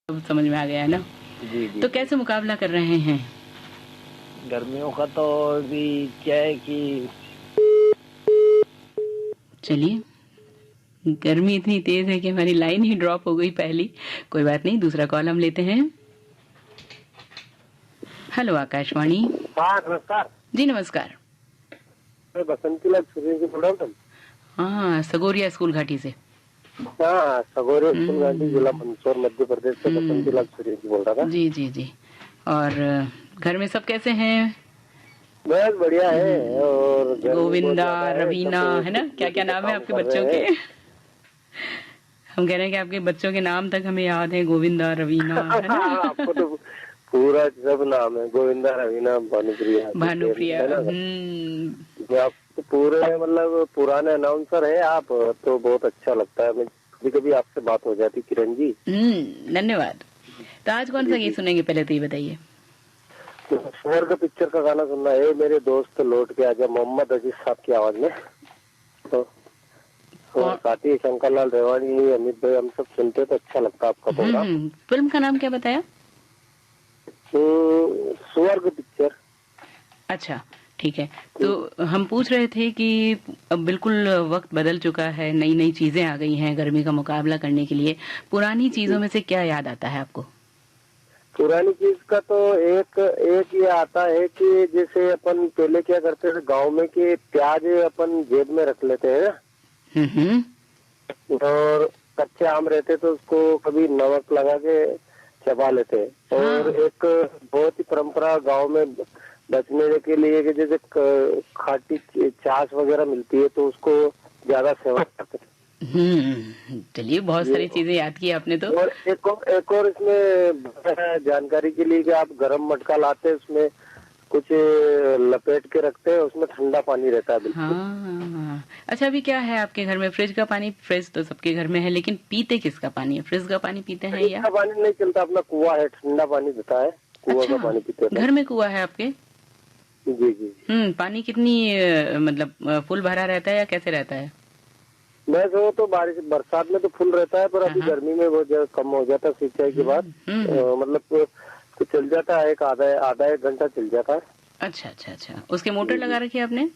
अब समझ में आ गया है ना। जी जी। तो कैसे मुकाबला कर रहे हैं? गर्मियों का तो अभी क्या है कि चलिए, गर्मी इतनी तेज है कि हमारी लाइन ही ड्रॉप हो गई पहली। कोई बात नहीं, दूसरा कॉल हम लेते हैं। हेलो आकाशवाणी। हाँ नमस्कार। जी नमस्कार। मैं बसंती लाल सूर्य जी बोल रहा हूँ। हाँ, सगोरिया स्कूल घाटी से। हाँ सगोरे स्कूल घाटी जिला हम्म, मंदसौर मध्य प्रदेश से बसंती लाल सूर्य जी बोल रहा था। जी जी जी। और घर में सब कैसे हैं? बस बढ़िया है और गर्मी बहुत गोविंदा, ज्यादा है, रवीना, सब है ना? क्या बिजली क्या का नाम है काम आपके कर बच्चों रहे के? हैं। हम कह रहे हैं कि आपके बच्चों के नाम तक हमें याद है, गोविंदा, रवीना, है ना? आपको तो पूरा सब नाम है, गोविंदा, रवीना, भानुप्रिया, भानुप्रिया। है ना सर? ये आप तो पूरे मतलब पुराने अनाउंसर है आप, तो बहुत अच्छा लगता है। मैं कभी कभी आपसे बात हो जाती किरण जी। धन्यवाद। तो आज कौन सा जी गीत जी। सुनेंगे, पहले तो ये बताइए। तो स्वर्ग पिक्चर का गाना सुनना है, मेरे दोस्त लौट के आजा, मोहम्मद अजीज साहब की आवाज में। तो और कौन? साथ ही शंकर लाल रेवाड़ी, अमित भाई, हम सब सुनते तो अच्छा लगता है आपका प्रोग्राम। फिल्म का नाम क्या बताया? तो स्वर्ग पिक्चर। अच्छा, ठीक है। तो हम पूछ रहे थे कि अब बिल्कुल वक्त बदल चुका है, नई नई चीजें आ गई हैं गर्मी का मुकाबला करने के लिए। पुरानी चीजों में से क्या याद आता है आपको? पुरानी चीज का तो एक एक ये आता है कि जैसे अपन पहले क्या करते थे गांव में कि प्याज अपन जेब में रख लेते हैं हम्म। और कच्चे आम रहते तो उसको कभी नमक लगा के चबा लेते हैं। और हाँ। एक बहुत ही परंपरा गांव में बचने के लिए कि जैसे खाटी छाछ वगैरह मिलती है तो उसको ज्यादा सेवन करते हैं। चलिए, बहुत ये सारी चीजें याद की आपने तो। और एक और इसमें जानकारी के लिए कि आप गरम मटका लाते हैं, उसमें कुछ लपेट के रखते हैं, उसमें ठंडा पानी रहता है बिल्कुल। हाँ। अच्छा, अभी क्या है आपके घर में? फ्रिज का पानी? फ्रिज तो सबके घर में है, लेकिन पीते किसका पानी है? फ्रिज का पानी पीते हैं फ्रिज या? का पानी नहीं चलता, अपना कुआं है, ठंडा पानी देता है, कुआं का अच्छा, पानी पीते हैं घर में कुआं है आपके? जी जी जी। पानी कितनी मतलब फुल भरा रहता है या कैसे रहता है? मैं जो तो बारिश बरसात में तो फुल रहता है, पर हाँ अभी हाँ। गर्मी में बहुत ज्यादा कम हो जाता है सिंचाई के बाद। मतलब तो चल जाता है, एक आधा एक घंटा चल जाता है। अच्छा अच्छा अच्छा, उसके मोटर लगा रखी है आपने?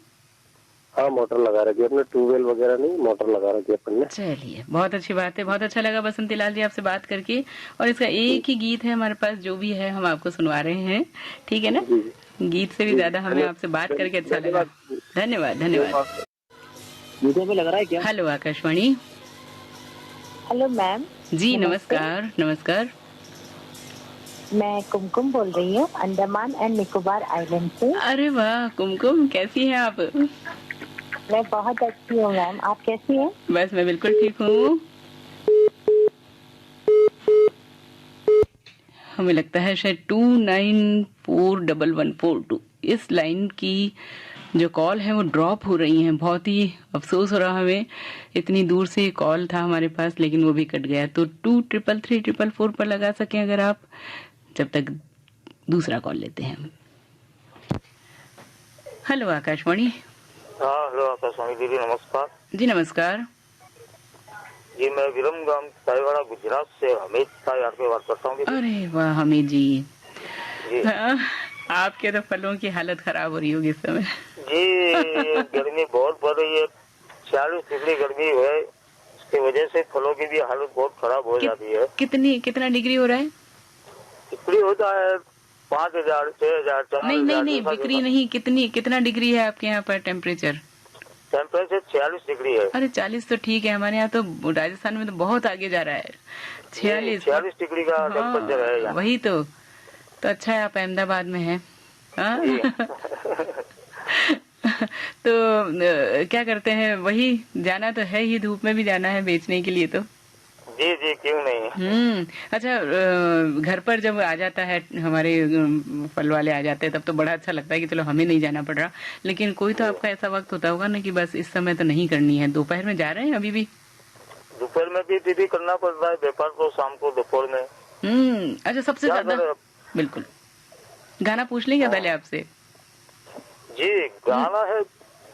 हाँ मोटर लगा रखी है अपने, ट्यूबवेल वगैरह नहीं, मोटर लगा रखी है अपन ने। चलिए, बहुत अच्छी बात है। बहुत अच्छा लगा बसंती लाल जी आपसे बात करके। और इसका एक ही गीत है हमारे पास, जो भी है हम आपको सुनवा रहे हैं, ठीक है ना? जी गीत से भी जी। ज्यादा हमें आपसे बात करके अच्छा लगा। धन्यवाद। धन्यवाद धन्यवाद। यूट्यूब पे लग रहा है क्या? हेलो आकाशवाणी। Hello ma'am. जी नमस्ते। नमस्कार नमस्कार। मैं कुमकुम बोल रही हूँ, अंडमान एंड निकोबार आइलैंड से। अरे वाह कुमकुम, कैसी हैं आप? मैं बहुत अच्छी हूँ मैम, आप कैसी हैं? बस मैं बिल्कुल ठीक हूँ। हमें लगता है शायद 294142 इस लाइन की जो कॉल है वो ड्रॉप हो रही है। बहुत ही अफसोस हो रहा हमें, इतनी दूर से कॉल था हमारे पास लेकिन वो भी कट गया। तो 233344 पर लगा सकें अगर आप, जब तक दूसरा कॉल लेते हैं। हेलो आकाशवाणी। हाँ हेलो आकाशवाणी दीदी, नमस्कार जी नमस्कार। जी। मैं विरमगाम साईवाड़ा गुजरात से हमीद साई आपके बात करता हूँ दीदी। अरे वाह हमीद जी। जी हाँ, आपके तो फलों की हालत खराब हो रही होगी इस समय। जी, गर्मी बहुत बढ़ रही है, 40 डिग्री गर्मी है, इसकी वजह से फलों की भी हालत बहुत खराब हो जाती है। कितना डिग्री हो रहा है? डिग्री होता है 5000, 6000, नहीं नहीं 4000 नहीं, जैसा बिक्री जैसा। नहीं, कितना डिग्री है आपके यहाँ पर टेम्परेचर? टेम्परेचर 46 डिग्री है। अरे 40 तो ठीक है, हमारे यहाँ तो राजस्थान में तो बहुत आगे जा रहा है। 46? 46 डिग्री का टेम्परेचर है हाँ यहाँ। वही तो अच्छा है आप अहमदाबाद में हैं। जी तो क्या करते हैं, वही जाना तो है ही, धूप में भी जाना है बेचने के लिए तो। जी जी, क्यों नहीं। अच्छा, घर पर जब आ जाता है हमारे फल वाले आ जाते हैं तब तो बड़ा अच्छा लगता है कि चलो हमें नहीं जाना पड़ रहा। लेकिन कोई तो आपका ऐसा वक्त होता होगा ना कि बस इस समय तो नहीं करनी है। दोपहर में जा रहे हैं अभी भी? दोपहर में भी दीदी करना पड़ रहा है व्यापार, तो शाम को दोपहर में। अच्छा, सबसे ज्यादा बिल्कुल। गाना पूछ लेंगे पहले आपसे। जी, गाना है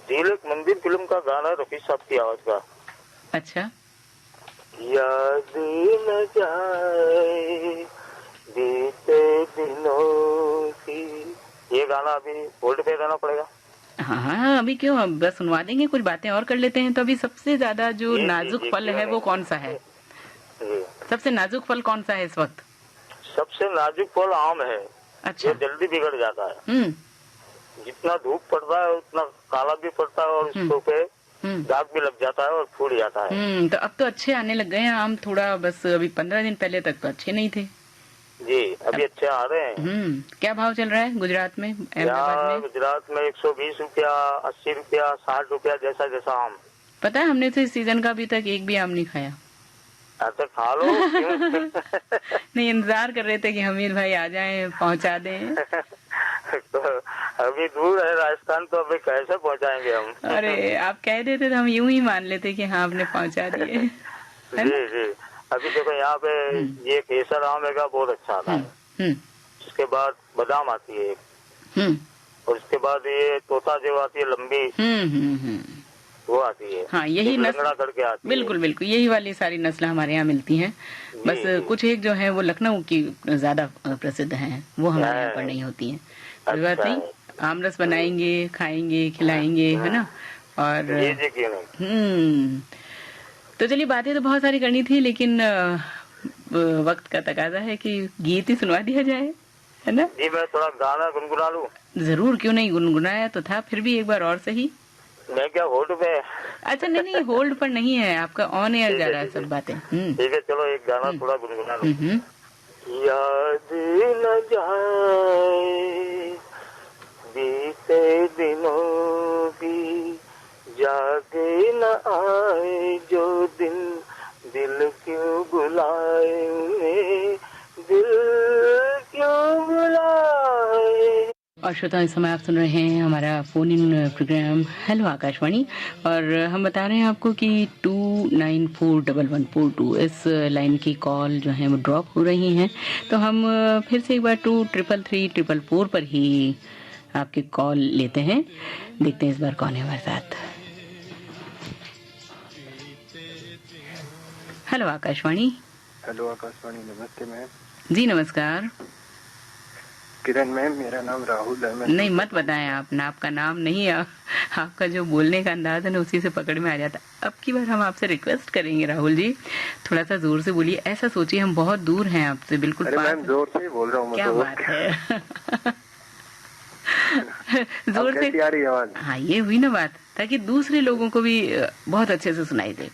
दिल एक मंदिर फिल्म का गाना है, रफी साहब की आवाज का। अच्छा। याद न जाए गाना अभी होल्ड पे रहना पड़ेगा? हाँ हाँ, अभी क्यों, हम बस सुनवा देंगे, कुछ बातें और कर लेते हैं। तो अभी सबसे ज्यादा जो जी, नाजुक जी, फल क्यों है वो नहीं? कौन सा है? जी, सबसे नाजुक फल कौन सा है इस वक्त? सबसे नाजुक फल आम है। अच्छा। ये जल्दी बिगड़ जाता है। हम्म जितना धूप पड़ता है उतना काला भी पड़ता है और हम्म उसको पे हम्म दाग भी लग जाता है और फूट जाता है। तो अब तो अच्छे आने लग गए हैं आम, थोड़ा बस अभी 15 दिन पहले तक तो अच्छे नहीं थे। जी, अभी अच्छे आ रहे हैं। क्या भाव चल रहा है गुजरात में, अहमदाबाद यहाँ में? गुजरात में 120 रुपया, 80 रुपया, 60 रुपया, जैसा जैसा आम। पता है, हमने तो इस सीजन का अभी तक एक भी आम नहीं खाया। ऐसे खा लो क्यों? नहीं, इंतजार कर रहे थे कि हमीर भाई आ जाएं, पहुंचा दें। तो अभी दूर है राजस्थान, तो अभी कैसे पहुंचाएंगे हम? अरे आप कह देते तो हम यूं ही मान लेते कि हाँ आपने पहुंचा दिए। जी जी, अभी देखो यहाँ पे ये केसर आम है, बहुत अच्छा आता है। उसके बाद बादाम आती है एक, और उसके बाद ये तोता जो आती है लंबी, वो आती है। हाँ, यही लंगड़ा करके आती है। बिल्कुल बिल्कुल, यही वाली सारी नस्लें हमारे यहाँ मिलती हैं। बस कुछ एक जो है वो लखनऊ की ज्यादा प्रसिद्ध हैं, वो हमारे यहाँ पर नहीं होती हैं। कोई बात नहीं, आमरस बनाएंगे, खाएंगे, खिलाएंगे, है ना। और जी क्यों नहीं। तो चलिए, बातें तो बहुत सारी करनी थी, लेकिन वक्त का तकाजा है कि गीत ही सुनवा दिया जाए, है ना। जी, मैं थोड़ा गाना गुनगुना लूं? जरूर, क्यों नहीं, गुनगुनाया तो था, फिर भी एक बार और सही। मैं क्या होल्ड पे? अच्छा, नहीं होल्ड पर नहीं है, आपका ऑन एयर जा रहा है सब बातें। ठीक है, चलो एक गाना थोड़ा गुनगुना लूं। याद न जाए बीते दिनों की, जागे न आए जो दिन, दिल क्यों बुलाए उन्हें, दिल क्यों बुलाए। और श्रोता, इस समय आप सुन रहे हैं हमारा phone in programme hello Akashvani, और हम बता रहे हैं आपको कि 29411442 इस लाइन की कॉल जो है वो ड्रॉप हो रही हैं। तो हम फिर से एक बार 233344 पर ही आपकी कॉल लेते हैं। देखते हैं इस बार कौन है हमारे साथ। हेलो आकाशवाणी। हेलो आकाशवाणी, नमस्ते मैम। जी नमस्कार। किरण मैम, मेरा नाम राहुल है। नहीं, मत बताएं आप ना, आपका नाम नहीं है, आपका जो बोलने का अंदाज है ना उसी से पकड़ में आ जाता है। अब की बार हम आपसे रिक्वेस्ट करेंगे राहुल जी, थोड़ा सा जोर से बोलिए। ऐसा सोचिए हम बहुत दूर हैं आपसे, बिल्कुल पास। मैम जोर से ही बोल रहा हूँ। क्या बात है। जोर से आ रही आवाज? हाँ, ये हुई ना बात, ताकि दूसरे लोगों को भी बहुत अच्छे से सुनाई दे।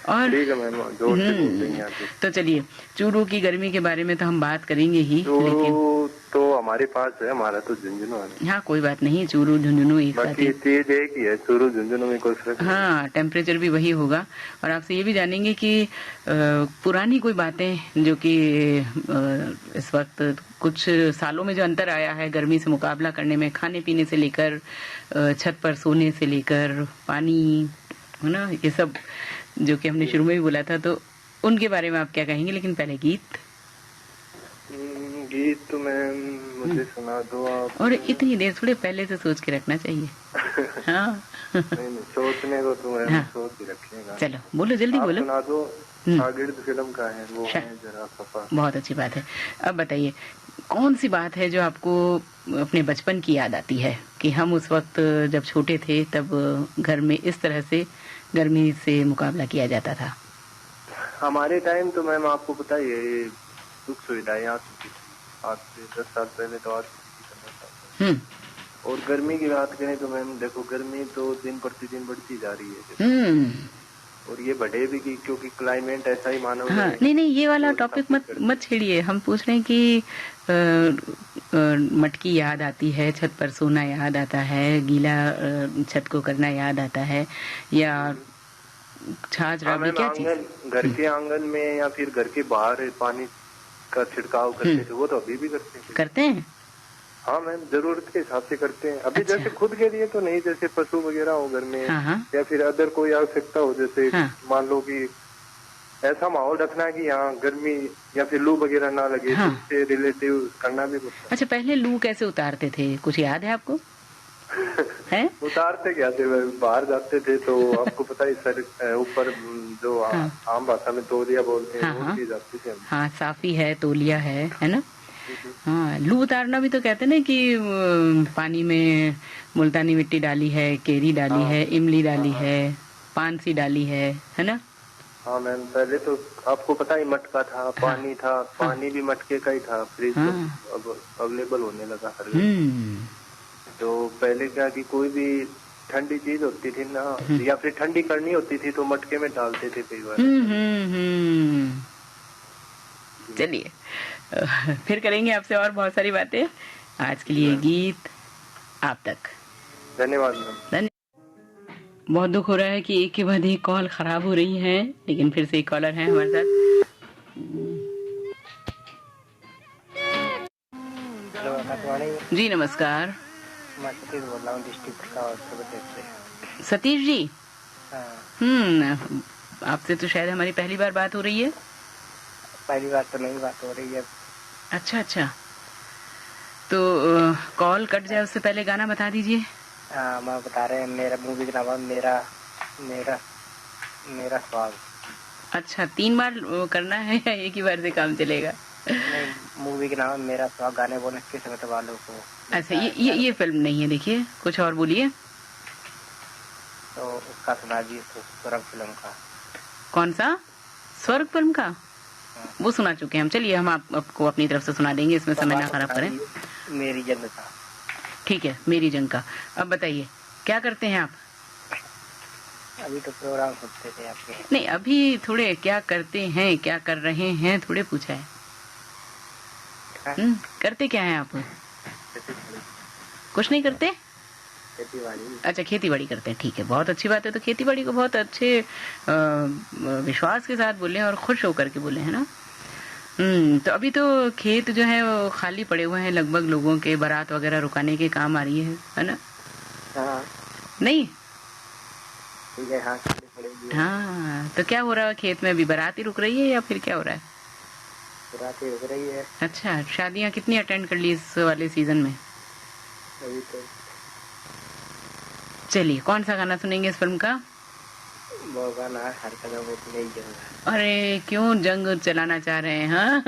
और ठीक है मैम, जोर से बोल रही हैं आप। तो चलिए, चूरू की गर्मी के बारे में तो हम बात करेंगे ही, लेकिन तो हमारे पास है, हमारा तो झुंझुनू है। हाँ, कोई बात नहीं, चूरू झुंझुनू एक साथ ही, चीज एक ही है, चूरू झुंझुनू में कोई फर्क नहीं। हाँ, टेम्परेचर भी वही होगा। और आपसे ये भी जानेंगे कि पुरानी कोई बातें जो कि इस वक्त कुछ सालों में जो अंतर आया है गर्मी से मुकाबला करने में, खाने पीने से लेकर छत पर सोने से लेकर पानी, है ना, ये सब जो कि हमने शुरू में भी बोला था, तो उनके बारे में आप क्या कहेंगे। लेकिन पहले गीत तो मैम मुझे सुना दो आप। और इतनी देर थोड़े पहले से सोच के रखना चाहिए। हाँ। नहीं, सोचने को तो मैम सोच ही रखिएगा। चलो बोलो, जल्दी बोलो। सुना दो। शागिर्द फिल्म का है वो, है जरा सफा। बहुत अच्छी बात है। अब बताइए, कौन सी बात है जो आपको अपने बचपन की याद आती है कि हम उस वक्त जब छोटे थे तब घर में इस तरह से गर्मी से मुकाबला किया जाता था। हमारे टाइम तो मैम आपको पता ही है, सुख सुविधाएं आज से 10 साल पहले तो आज और गर्मी की बात करें तो मैम देखो, गर्मी तो दिन प्रतिदिन बढ़ती जा रही है। और ये बढ़े भी की, क्योंकि क्लाइमेट ऐसा ही मानव। हाँ, नहीं, ये वाला टॉपिक मत छेड़िए। हम पूछ रहे हैं कि मटकी याद आती है, छत पर सोना याद आता है, गीला छत को करना याद आता है, या छाछ राबड़ी, क्या चीज? घर के आंगन में या फिर घर के बाहर पानी का छिड़काव करते थे, वो तो अभी भी करते हैं। हाँ मैम, जरूरत के हिसाब से करते हैं अभी। अच्छा। जैसे खुद के लिए तो नहीं, जैसे पशु वगैरह हो घर में, या फिर अदर कोई आवश्यकता हो, जैसे मान लो कि ऐसा माहौल रखना कि यहाँ गर्मी या फिर लू वगैरह ना लगे, इससे रिलेटिव करना भी पड़ता है। अच्छा, पहले लू कैसे उतारते थे, कुछ याद है आपको? है? उतारते क्या थे, बाहर जाते थे तो आपको पता है, सर ऊपर जो आम भाषा में तोलिया बोलते हैं, वो चीज आती थी। हाँ, साफी है, तोलिया है ना। हाँ, लू उतारना भी तो कहते हैं ना कि पानी में मुल्तानी मिट्टी डाली है, केरी डाली है, इमली डाली है, पान सी डाली है ना? हाँ मैम, पहले तो आपको पता ही मटका था, पानी था, पानी भी मटके का ही था, फ्रिज तो अब अवेलेबल होने लगा हर घर। तो पहले क्या कि कोई भी ठंडी चीज होती थी ना, या फिर ठंडी करनी होती थी तो मटके में डालते थे कई बार। चलिए फिर करेंगे आपसे और बहुत सारी बातें। आज के लिए गीत आप तक। धन्यवाद मैम। बहुत दुख हो रहा है कि एक के बाद एक कॉल खराब हो रही है, लेकिन फिर से एक कॉलर है हमारे साथ। जी नमस्कार। मैं सतीश बोल रहा हूँ, डिस्ट्रिक्ट सतीश जी। आपसे तो शायद हमारी पहली बार बात हो रही है। पहली बार तो नहीं बात हो रही है। अच्छा, तो कॉल कट जाए उससे पहले गाना बता दीजिए। हाँ, मैं बता रहे हैं, मेरा मूवी का नाम है मेरा स्वाद। अच्छा, 3 बार करना है या एक ही बार से काम चलेगा? नहीं, मूवी का नाम है मेरा स्वाद, गाने बोले किस्मत वालों को। अच्छा, ये फिल्म नहीं है, देखिए कुछ और बोलिए। तो उसका सुना दीजिए, स्वर्ग फिल्म का। कौन सा? स्वर्ग फिल्म का? वो सुना चुके हैं हम। चलिए हम आपको अपनी तरफ से सुना देंगे, इसमें समय ना खराब करें। मेरी जंग का। ठीक है, मेरी जंग का। अब बताइए क्या करते हैं आप? अभी तो प्रोग्राम सुनते थे आपके। नहीं, अभी थोड़े क्या करते हैं, क्या कर रहे हैं थोड़े पूछा है। करते क्या हैं आप? कुछ नहीं करते? अच्छा, खेती बाड़ी करते हैं। ठीक है, बहुत अच्छी बात है। तो खेती बाड़ी को बहुत अच्छे विश्वास के साथ बोले और खुश होकर के बोले, है ना? तो अभी तो खेत जो है वो खाली पड़े हुए हैं, लगभग लोगों के बारात वगैरह रुकाने के काम आ रही है ना? हाँ। नहीं? ठीक है, हाँ, खाली पड़े हुए। हाँ, तो क्या हो रहा है खेत में? अभी बारात ही रुक रही है या फिर क्या हो रहा है? बारात ही रुक रही है। अच्छा, शादियाँ कितनी अटेंड कर ली इस वाले सीजन में? अभी तो। चलिए, कौन सा गाना सुनेंगे इस फिल्म का? वो गाना हर कदम मेरी जंग। अरे क्यों जंग चलाना चाह रहे हैं?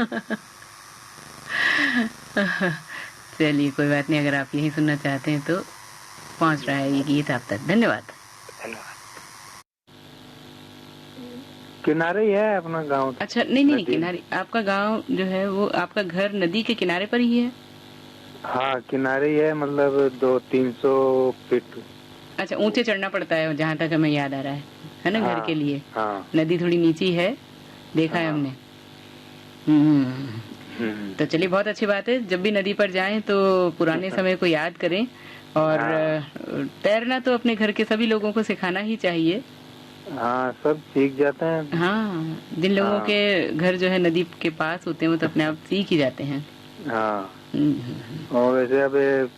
हाँ चलिए, कोई बात नहीं, अगर आप यही सुनना चाहते हैं तो पहुंच रहा है ये गीत आप तक। धन्यवाद। किनारे ही है अपना गांव। अच्छा, नहीं, किनारे आपका गांव जो है वो आपका घर नदी के किनारे पर ही है? हाँ, किनारे ही है, मतलब 200-300 फीट। अच्छा, ऊंचे चढ़ना पड़ता है, जहाँ तक हमें याद आ रहा है ना? हाँ, घर के लिए। हाँ। नदी थोड़ी नीची है, देखा है हमने। तो चलिए, बहुत अच्छी बात है। जब भी नदी पर जाएं तो पुराने समय को याद करें, और तैरना तो अपने घर के सभी लोगों को सिखाना ही चाहिए। हाँ, सब सीख जाते हैं। हाँ, जिन लोगों के घर जो है नदी के पास होते हैं वो तो अपने आप सीख ही जाते हैं। हाँ। और वैसे अब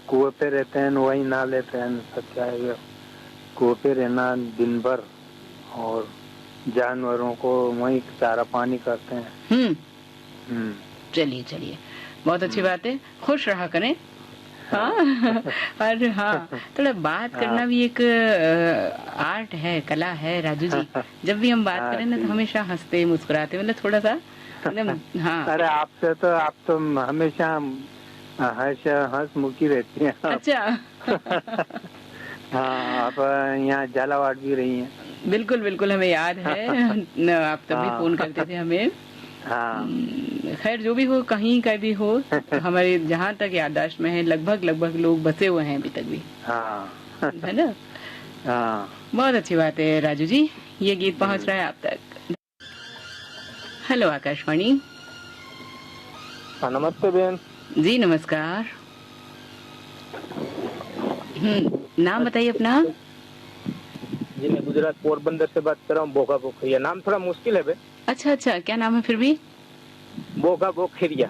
कुएं पे रहते हैं, वही नहा लेते हैं। सब क्या है, कुएं पे रहना दिन भर, और जानवरों को वही चारा पानी करते हैं। चलिए, बहुत अच्छी बात है। खुश रहा करें। हाँ और हाँ, थोड़ा बात करना भी एक आर्ट है, कला है राजू जी। जब भी हम बात करें ना तो हमेशा हंसते मुस्कुराते, मतलब थोड़ा सा एकदम। हाँ, अरे आपसे तो आप तो हमेशा हंसमुखी रहती हैं। अच्छा हाँ, आप यहाँ झालावाड़ भी रही हैं। बिल्कुल हमें याद है। आप तभी फोन करते थे हमें। हाँ, खैर जो भी हो, कहीं का भी हो, हमारे जहाँ तक याददाश्त में है लगभग लोग बसे हुए हैं अभी तक भी। हाँ, है ना? हाँ, बहुत अच्छी बात है राजू जी, ये गीत पहुँच रहा है आप तक। हेलो आकाशवाणी। नमस्ते बहन जी नमस्कार। नाम बताइए अपना। जी, मैं गुजरात पोरबंदर से बात कर रहा हूँ। बोगा बोखरिया, नाम थोड़ा मुश्किल है बे। अच्छा, क्या नाम है फिर भी? बोगा बोखरिया।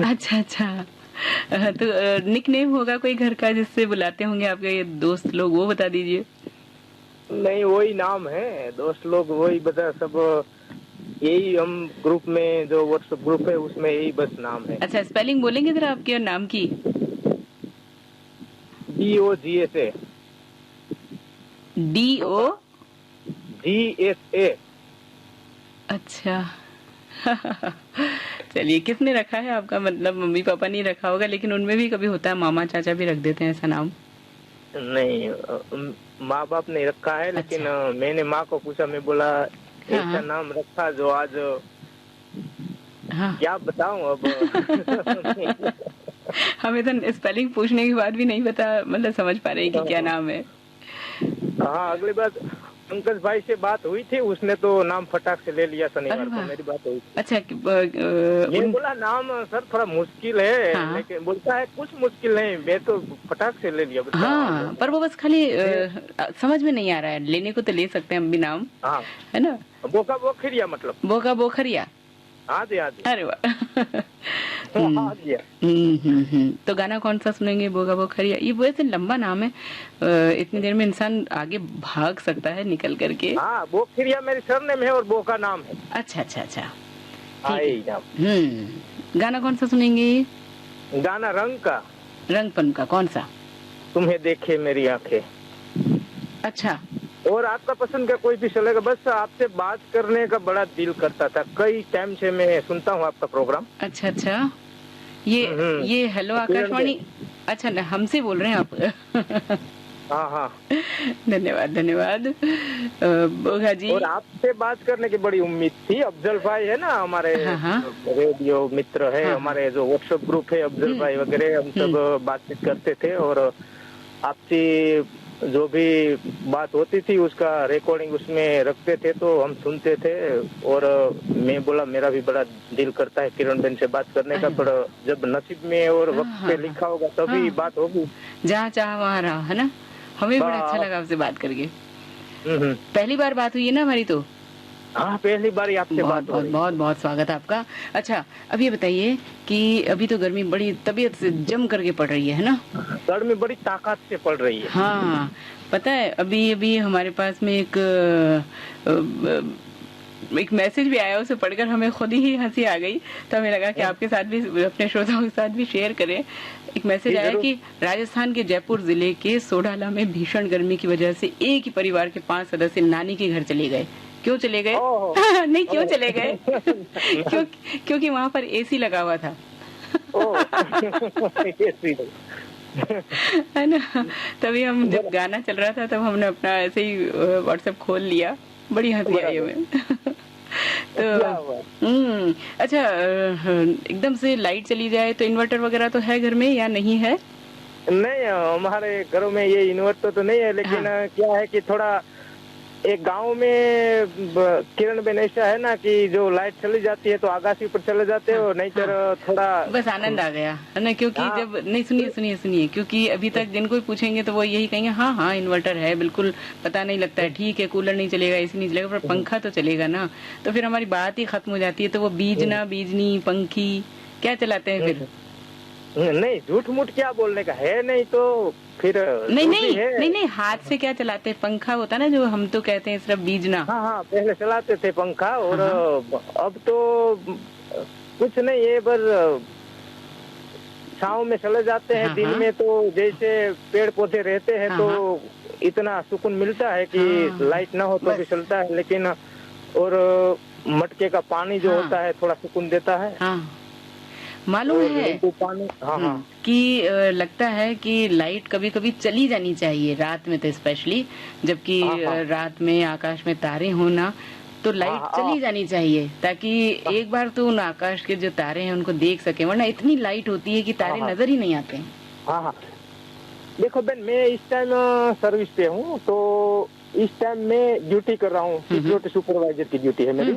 अच्छा, तो निक नेम होगा कोई घर का जिससे बुलाते होंगे आपके ये दोस्त लोग, वो बता दीजिए। नहीं, वही नाम है, दोस्त लोग वही बता, सब यही हम ग्रुप में, जो व्हाट्सएप ग्रुप है उसमें यही बस नाम है। अच्छा, स्पेलिंग बोलेंगे जरा आपके नाम की? DOGSA। DOGSA। GSA। अच्छा चलिए, किसने रखा है आपका, मतलब मम्मी पापा नहीं रखा होगा, लेकिन उनमें भी कभी होता है मामा चाचा भी रख देते हैं ऐसा नाम? नहीं, माँ बाप ने रखा है, लेकिन मैंने माँ को पूछा, मैं बोला ऐसा नाम रखा जो आज क्या बताऊं अब। हमें तो स्पेलिंग पूछने के बाद भी नहीं पता, मतलब समझ पा रहे कि क्या नाम है। हाँ, अगली बात पंकज भाई से बात हुई थी, उसने तो नाम फटाक से ले लिया शनिवार को, मेरी बात हुई थी। अच्छा, मैंने बोला नाम सर थोड़ा मुश्किल है। हाँ। लेकिन बोलता है कुछ मुश्किल नहीं, मैं तो फटाक से ले लिया। हाँ, पर वो बस खाली समझ में नहीं आ रहा है, लेने को तो ले सकते हैं हम भी नाम। हाँ, है ना, बोका बोखरिया, मतलब बोका बोखरिया। हाँ जी, हाँ जी। अरे वाह। तो गाना कौन सा सुनेंगे? बोगा बोखरिया, ये वैसे लंबा नाम है, इतनी देर में इंसान आगे भाग सकता है निकल करके। हाँ, बोखरिया मेरी सरनेम है और बोका नाम है। अच्छा अच्छा अच्छा, गाना कौन सा सुनेंगे? गाना रंग का, रंग फिल्म का कौन सा? तुम्हें देखे मेरी आंखें। अच्छा, और आपका पसंद का कोई भी चलेगा, बस आपसे बात करने का बड़ा दिल करता था, कई टाइम से मैं सुनता हूँ आपका प्रोग्राम। अच्छा अच्छा, ये हेलो आकाशवाणी, अच्छा हमसे बोल रहे हैं आप? हाँ हाँ, धन्यवाद धन्यवाद बोगा जी। और आपसे बात करने की बड़ी उम्मीद थी। अफजल भाई है ना हमारे, रेडियो मित्र है, हमारे जो व्हाट्सएप ग्रुप है, अफजल भाई वगैरह, हम सब बातचीत करते थे, और आपसी जो भी बात होती थी उसका रिकॉर्डिंग उसमें रखते थे, तो हम सुनते थे। और मैं बोला मेरा भी बड़ा दिल करता है किरण बेन से बात करने का, पर जब नसीब में और वक्त पे लिखा होगा तभी बात होगी। जहाँ चाह वहाँ रहा, है ना। हमें बड़ा अच्छा लगा आपसे बात करके। पहली बार बात हुई है ना हमारी? तो हाँ, पहली बार आपसे बात हो रही। बहुत बहुत स्वागत है आपका। अच्छा, अब ये बताइए कि अभी तो गर्मी बड़ी तबीयत से जम करके पड़ रही है ना? गर्मी बड़ी ताकत से पड़ रही है। हाँ, पता है अभी हमारे पास में एक मैसेज भी आया, उसे पढ़कर हमें खुद ही हंसी आ गई, तो हमें लगा कि आपके साथ भी, अपने श्रोताओं के साथ भी शेयर करें। एक मैसेज आया कि राजस्थान के जयपुर जिले के सोडाला में भीषण गर्मी की वजह से एक ही परिवार के 5 सदस्य नानी के घर चले गए। क्यों चले गए? नहीं, क्यों चले गए? क्योंकि वहाँ पर एसी लगा हुआ था। है ना, तभी हम जब गाना चल रहा था तब हमने अपना ऐसे ही व्हाट्सएप खोल लिया, बड़ी हंसी आई हमें। तो अच्छा, एकदम से लाइट चली जाए तो इन्वर्टर वगैरह तो है घर में या नहीं है? नहीं, हमारे घरों में ये इन्वर्टर तो नहीं है, लेकिन क्या है कि थोड़ा एक गांव में किरण बेन ऐसा है ना कि जो लाइट चली जाती है तो आकाशी पर चले जाते हैं, और नहीं तो थोड़ा बस आनंद आ गया, है ना। क्योंकि जब नहीं, सुनिए, क्योंकि अभी तक जिनको भी पूछेंगे तो वो यही कहेंगे हाँ इन्वर्टर है, बिल्कुल पता नहीं लगता है, ठीक है, कूलर नहीं चलेगा, एसी नहीं चलेगा, पर पंखा तो चलेगा ना। तो फिर हमारी बात ही खत्म हो जाती है। तो वो बीजनी पंखी क्या चलाते हैं फिर? नहीं, झूठ मूठ क्या बोलने का है, नहीं तो फिर नहीं, हाथ से क्या चलाते हैं? पंखा होता है ना, जो हम तो कहते हैं सिर्फ बीजना। हाँ, पहले चलाते थे पंखा, और अब तो कुछ नहीं है, बस छांव में चले जाते हैं। दिन में तो जैसे पेड़ पौधे रहते हैं तो इतना सुकून मिलता है कि लाइट ना हो तो भी चलता है, लेकिन और मटके का पानी जो होता है थोड़ा सुकून देता है। मालूम है कि लगता है कि लाइट कभी कभी चली जानी चाहिए, रात में तो स्पेशली, जबकि रात में आकाश में तारे हो ना, तो लाइट चली जानी चाहिए, ताकि एक बार तो उन आकाश के जो तारे हैं उनको देख सके, वरना इतनी लाइट होती है कि तारे नजर ही नहीं आते हैं। हाँ, देखो बहन, मैं इस टाइम सर्विस पे हूँ, तो इस टाइम मैं ड्यूटी कर रहा हूँ, सिक्योरिटी सुपरवाइजर की ड्यूटी है मेरी।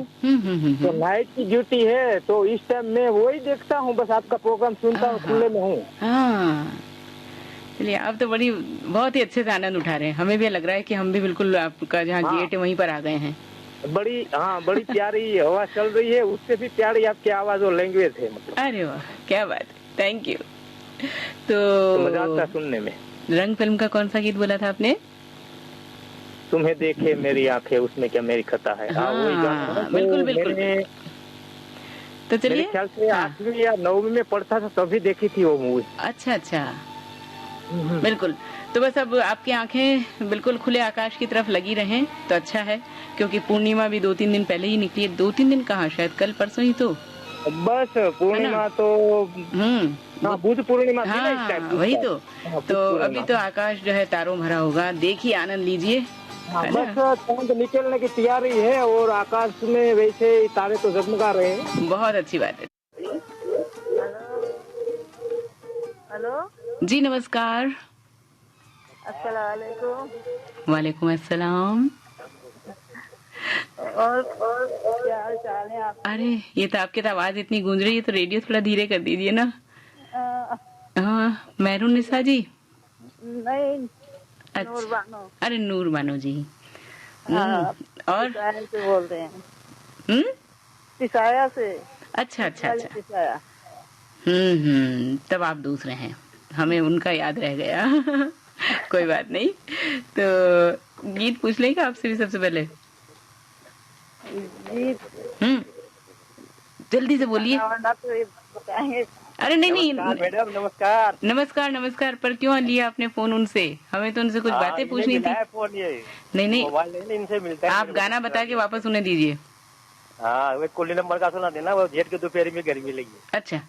तो नाइट की ड्यूटी है, तो इस टाइम मैं वही देखता हूँ, बस आपका प्रोग्राम सुनता हूँ, खुले में हूँ। चलिए, आप तो बहुत ही अच्छे से आनंद उठा रहे हैं। हमें भी लग रहा है कि हम भी बिल्कुल आपका जहाँ गेट है वहीं पर आ गए हैं। बड़ी प्यारी हवा चल रही है, उससे भी प्यारी आपकी आवाज और लैंग्वेज है, मतलब। अरे वाह, क्या बात है, थैंक यू। तो मजा आता है सुनने में। रंग फिल्म का कौन सा गीत बोला था आपने? तुम्हें देखे मेरी आंखें, उसमें क्या मेरी खता है। बिल्कुल। तो चलिए, मेरे ख्याल से 8वीं या 9वीं में पढ़ता था तभी देखी थी वो मूवी। अच्छा, बिल्कुल। तो बस अब आपकी आंखें बिल्कुल खुले आकाश की तरफ लगी रहें तो अच्छा है, क्योंकि पूर्णिमा भी 2-3 दिन पहले ही निकली है। 2-3 दिन कहाँ, शायद कल परसों ही तो बस पूर्णिमा तो हाँ, बुध पूर्णिमा थी ना इस टाइम। वही तो अभी तो आकाश जो है तारों भरा होगा, देखिए आनंद लीजिए। बस चांद निकलने की तैयारी है और आकाश में वैसे तारे तो जगमगा रहे हैं। बहुत अच्छी बात है। हेलो जी नमस्कार। अस्सलाम वालेकुम। वालेकुम अस्सलाम। और क्या हाल चाल है आप? अरे ये तो आपकी तो आवाज इतनी गूंज रही है, तो रेडियो थोड़ा धीरे कर दीजिए ना। हाँ, मेहरून निसा जी? नहीं, अच्छा, नूर बानो। अरे नूर बानो जी। हाँ, और से बोल रहे हैं। सिसाया से। अच्छा। तब आप दूसरे हैं, हमें उनका याद रह गया। कोई बात नहीं, तो गीत पूछ लेंगे आपसे भी सबसे पहले। गीत जल्दी से बोलिए। अरे नहीं मैडम नमस्कार। नमस्कार, पर क्यों लिया आपने फोन उनसे? हमें तो उनसे कुछ बातें पूछनी थी। नहीं इनसे मिलता है। आप गाना बता के वापस उन्हें दीजिए। हाँ, वो कुल्ली नंबर का सुना देना, वो जेठ के दोपहर में गर्मी लगी। अच्छा।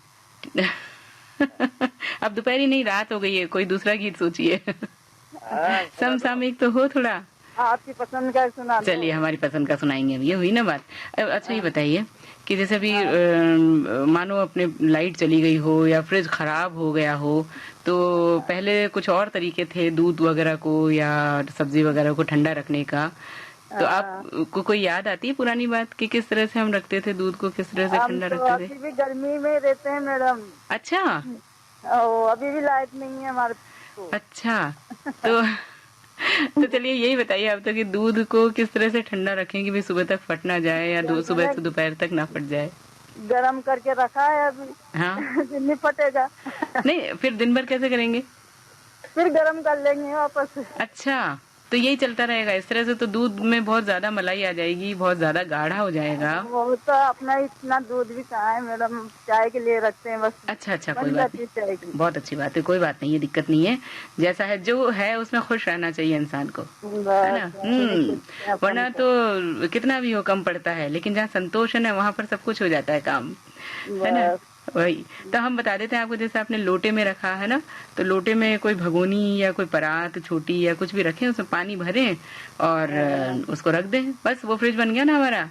अब दोपहरी नहीं, रात हो गई है, कोई दूसरा गीत सोचिए। समसामयिक तो हो थोड़ा। आपकी पसंद का सुना। चलिए हमारी पसंद का सुनाएंगे, ये हुई ना बात। अच्छा ये बताइए कि जैसे अभी मानो अपने लाइट चली गई हो या फ्रिज खराब हो गया हो, तो पहले कुछ और तरीके थे दूध वगैरह को या सब्जी वगैरह को ठंडा रखने का, तो आपको कोई याद आती है पुरानी बात कि किस तरह से हम रखते थे दूध को, किस तरह से ठंडा रखते थे? अभी भी गर्मी में रहते हैं मैडम। अच्छा। अभी भी लाइट नहीं है हमारे को। अच्छा, तो चलिए यही बताइए आप तो कि दूध को किस तरह से ठंडा रखें कि भी सुबह तक फट ना जाए या सुबह से दोपहर तक ना फट जाए। गरम करके रखा है अभी। हाँ। नहीं फटेगा। नहीं, फिर दिन भर कैसे करेंगे? फिर गरम कर लेंगे वापस। अच्छा, तो यही चलता रहेगा इस तरह से? तो दूध में बहुत ज्यादा मलाई आ जाएगी, बहुत ज्यादा गाढ़ा हो जाएगा। वो तो अपना इतना दूध भी कहाँ है मैडम, चाय के लिए रखते हैं बस। अच्छा, कोई बात नहीं, बहुत अच्छी बात है, कोई बात नहीं है, दिक्कत नहीं है। जैसा है जो है उसमें खुश रहना चाहिए इंसान को, है ना। वरना तो कितना भी हो कम पड़ता है, लेकिन जहाँ संतोष है ना वहाँ पर सब कुछ हो जाता है काम, है ना। वही तो हम बता देते हैं आपको। जैसे आपने लोटे में रखा है ना, तो लोटे में कोई भगोनी या कोई परात छोटी या कुछ भी रखें, उसमें पानी भरें और उसको रख दें, बस वो फ्रिज बन गया ना हमारा।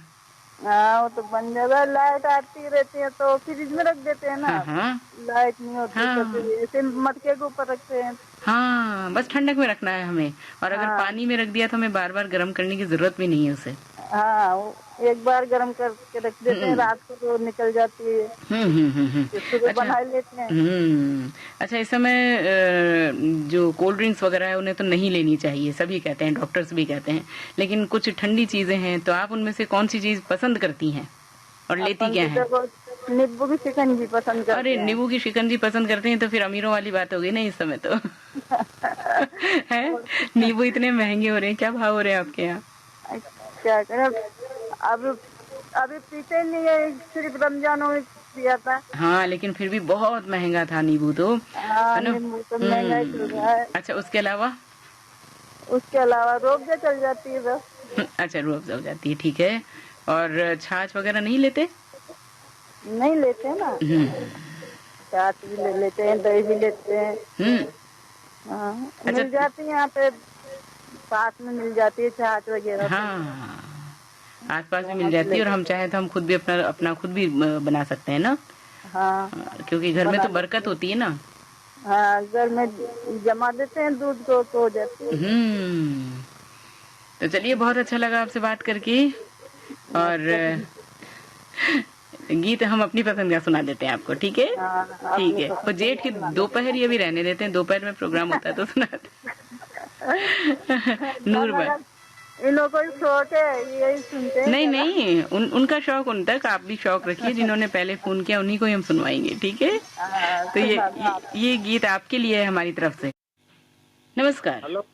हाँ, वो तो बन जाएगा। लाइट आती रहती है तो फ्रिज में रख देते हैं ना। हाँ। लाइट नहीं होती तो ऐसे मटके के ऊपर रखते हैं। हाँ, बस ठंडक में रखना है हमें, और अगर पानी में रख दिया तो हमें बार बार गर्म करने की जरूरत भी नहीं है उसे। हाँ, एक बार गर्म करके रख देते हैं, रात को तो निकल जाती है। सुबह बना लेते हैं। अच्छा, इस समय जो कोल्ड ड्रिंक्स वगैरह है उन्हें तो नहीं लेनी चाहिए, सभी कहते हैं, डॉक्टर्स भी कहते हैं, लेकिन कुछ ठंडी चीजें हैं, तो आप उनमें से कौन सी चीज पसंद करती हैं और लेती क्या है? नींबू की शिकंजी पसंद करते हैं। अरे नींबू की शिकंजी पसंद करते हैं तो फिर अमीरों वाली बात हो गई ना इस समय तो। है, नींबू इतने महंगे हो रहे हैं, क्या भाव हो रहे हैं आपके यहाँ? क्या करें, अभी पीते नहीं है, सिर्फ रमजानों में पिया था। हाँ, लेकिन फिर भी बहुत महंगा था नींबू तो, है ना। महंगा ही चल रहा है। अच्छा, उसके अलावा रूह अफ़ज़ा चल जाती है बस। अच्छा, रूह अफ़ज़ा हो जाती है, ठीक है। और छाछ वगैरह नहीं लेते? नहीं लेते हैं ना, छाछ भी ले लेते हैं, दही भी लेते हैं। मिल जाती है यहाँ पे, पास में मिल जाती है छाछ वगैरह। हाँ, आस पास भी मिल जाती है, और हम चाहे तो हम खुद भी अपना खुद भी बना सकते हैं ना। हाँ, क्योंकि घर में तो बरकत होती है ना। हाँ, घर में जमा देते हैं दूध को तो हो जाती है। तो चलिए, बहुत अच्छा लगा आपसे बात करके, और गीत हम अपनी पसंद का सुना देते हैं आपको, ठीक है? ठीक है। और जेठ की दोपहर ये भी रहने देते हैं, दोपहर में प्रोग्राम होता है तो सुनाते हैं। नूर इनको कोई शौक है यही सुनते हैं? नहीं, उनका शौक उन तक, आप भी शौक रखिए। जिन्होंने पहले फोन किया उन्हीं को ही हम सुनवाएंगे, ठीक है? तो ये गीत आपके लिए है हमारी तरफ से। नमस्कार। हेलो,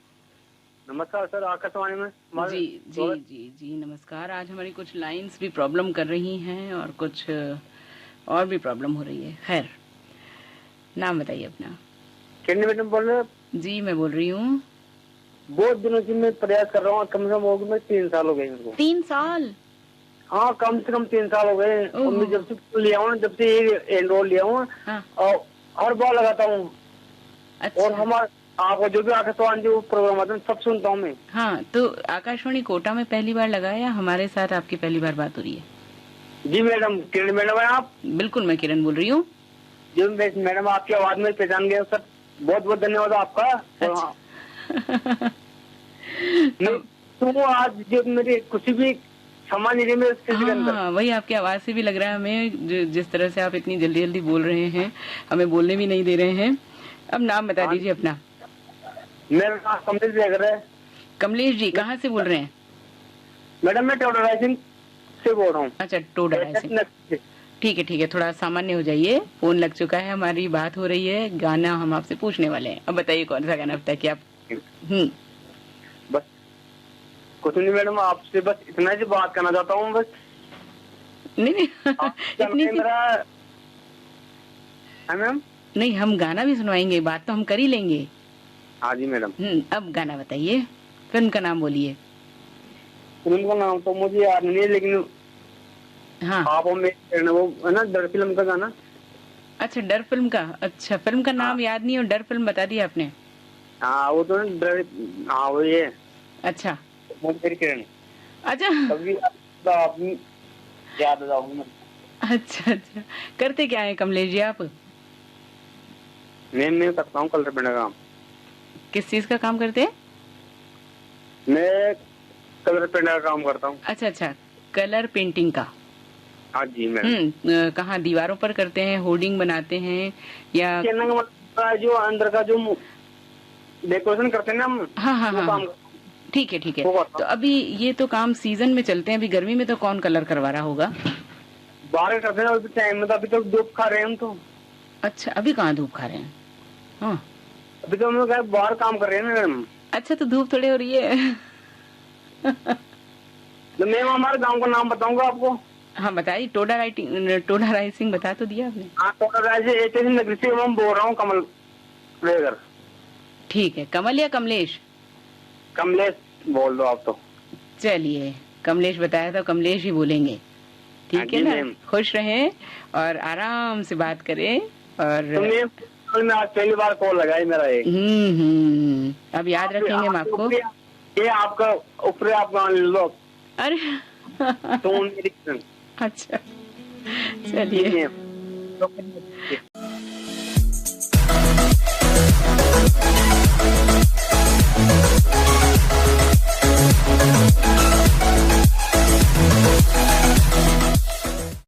नमस्कार सर, आकाशवाणी में। जी नमस्कार। आज हमारी कुछ लाइंस भी प्रॉब्लम कर रही हैं और कुछ और भी प्रॉब्लम हो रही है। खैर, नाम बताइए अपना। कितने मैडम बोल रहे हो? जी, मैं बोल रही हूँ। बहुत दिनों से मैं प्रयास कर रहा हूँ, कम से कम हो गए 3 साल हो गए मेरे को। 3 साल? हाँ, कम से कम 3 साल हो गए। मैं जब से लिया हूँ, जब से एनरोल लिया हूँ, और हर बार लगाता हूँ। अच्छा। और हमारा आपका जो भी आकाशवाणी जो प्रोग्राम आता है सब सुनता हूँ मैं। हाँ, तो आकाशवाणी कोटा में पहली बार लगाया या हमारे साथ आपकी पहली बार बात हो रही है? जी मैडम, किरण मैडम है आप? बिल्कुल, मैं किरण बोल रही हूँ। जी मैडम, आपकी आवाज में पहचान गया सर, बहुत बहुत धन्यवाद आपका। अच्छा। तो आज जो मेरी कुछ भी समझ नहीं रही। हाँ, वही आपकी आवाज से भी लग रहा है हमें, जिस तरह से आप इतनी जल्दी जल्दी बोल रहे हैं, हमें बोलने भी नहीं दे रहे हैं। अब नाम बता दीजिए अपना। मेरा नाम कमलेश जैगर है। कमलेश जी, कहाँ से बोल रहे हैं? मैडम, मैं टोडा राइसिंग से बोल रहा हूँ। अच्छा, टोडा राइसिंग, ठीक है ठीक है, थोड़ा सामान्य हो जाइए, फोन लग चुका है, हमारी बात हो रही है, गाना हम आपसे पूछने वाले हैं। अब बताइए कौन सा गाना बताइए कि आप। बस कुछ नहीं मैडम, आपसे बस इतना ही बात करना चाहता हूँ बस। नहीं इतनी मैम, नहीं, हम गाना भी सुनवाएंगे, बात तो हम कर ही लेंगे। हाँ जी मैडम। अब गाना बताइए, फिल्म का नाम बोलिए। फिल्म का नाम तो मुझे याद नहीं है, लेकिन हाँ, आप वो है ना, डर फिल्म का गाना। अच्छा, डर फिल्म का। अच्छा, फिल्म का नाम याद नहीं और डर फिल्म बता दिया आपने। हाँ, वो तो डर। हाँ, वो ये। अच्छा, मेरी किरण। अच्छा, तभी आप याद जाओगे। अच्छा अच्छा, करते क्या है कमलेश जी आप? मैं करता हूँ कलर पेंट का काम। किस चीज का काम करते हैं? मैं कलर पेंट का काम करता हूँ। अच्छा अच्छा, कलर पेंटिंग का। हाँ जी मैडम। कहाँ, दीवारों पर करते हैं, होर्डिंग बनाते हैं या? जो अंदर का जो डेकोरेशन करते हैं ना हम। हाँ हाँ हाँ, ठीक है ठीक है। तो अभी ये तो काम सीजन में चलते हैं, अभी गर्मी में तो कौन कलर करवा रहा होगा? बाहर करते हैं टाइम में, तो अभी तो धूप खा रहे हैं हम तो। अच्छा, अभी कहाँ धूप खा रहे हैं? हाँ, अभी तो हम लोग बाहर काम कर रहे हैं ना मैडम। अच्छा, तो धूप थोड़ी हो रही है। तो मैं हमारे गांव का नाम बताऊंगा आपको। हाँ बताइए, टोडा राइसिंग बता तो दिया आपने। हाँ, टोडा राइसिंग नगरी से हम बोल रहा हूँ, कमल वेगर। ठीक है, कमल या कमलेश? कमलेश बोल दो आप तो। चलिए, कमलेश बताया तो कमलेश ही बोलेंगे, ठीक है ना? खुश रहें और आराम से बात करें। और मैं आज पहली बार कॉल लगाई मेरा ये। अब याद रखेंगे हम आपको। ये आपका ऊपर आप गान लो। अरे तो मेरी। अच्छा, चलिए।